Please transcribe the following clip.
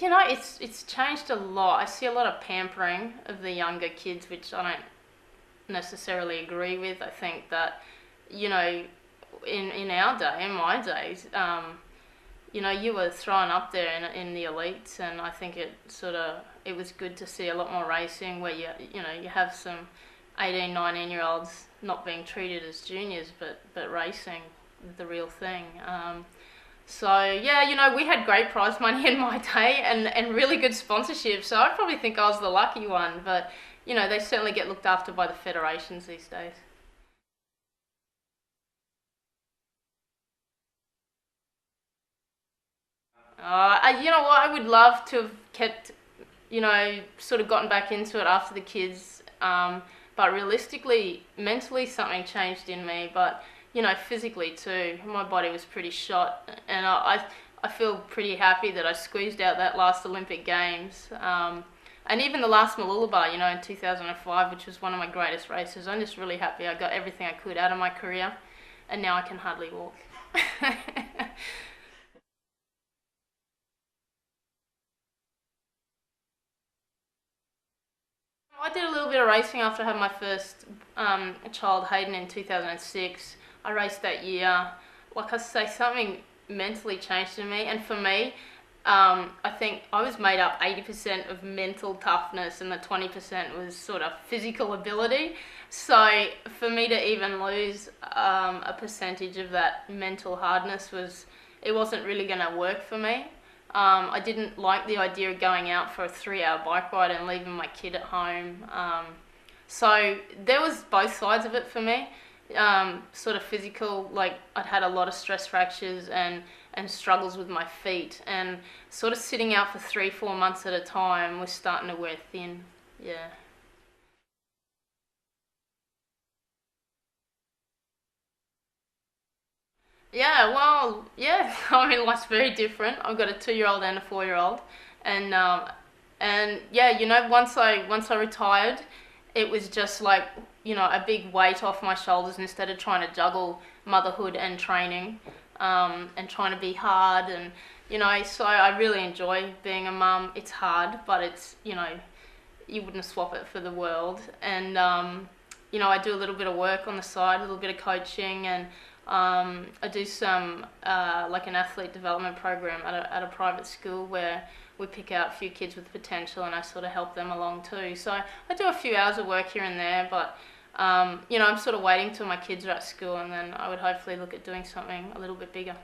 it's changed a lot. I see a lot of pampering of the younger kids, which I don't necessarily agree with. I think that, you know, in our day, in my days, you were thrown up there in the elites, and I think it was good to see a lot more racing where you have some 18, 19-year-olds not being treated as juniors, but racing the real thing. So yeah, we had great prize money in my day and really good sponsorship. So I probably think I was the lucky one, but they certainly get looked after by the federations these days. You know what? I would love to have kept, sort of gotten back into it after the kids. But realistically, mentally, something changed in me. But physically too, my body was pretty shot, and I feel pretty happy that I squeezed out that last Olympic Games. And even the last Mooloolaba, in 2005, which was one of my greatest races. I'm just really happy I got everything I could out of my career, and now I can hardly walk. I did a little bit of racing after I had my first child, Hayden, in 2006. I raced that year. Like I say, something mentally changed in me, and for me, I think I was made up 80% of mental toughness, and the 20% was sort of physical ability. So for me to even lose a percentage of that mental hardness it wasn't really going to work for me. I didn't like the idea of going out for a 3-hour bike ride and leaving my kid at home. So there was both sides of it for me. Sort of physical, like I'd had a lot of stress fractures and struggles with my feet, and sort of sitting out for 3-4 months at a time was starting to wear thin. Yeah. Yeah, well, yeah. I mean, life's very different. I've got a 2-year-old and a 4-year-old, and yeah, once I retired, it was just like a big weight off my shoulders instead of trying to juggle motherhood and training, and trying to be hard, and so I really enjoy being a mum. It's hard, but it's you wouldn't swap it for the world. And I do a little bit of work on the side, a little bit of coaching, and I do some like an athlete development program at a private school where we pick out a few kids with potential, and I sort of help them along too. So I do a few hours of work here and there, but I'm sort of waiting till my kids are at school, and then I would hopefully look at doing something a little bit bigger.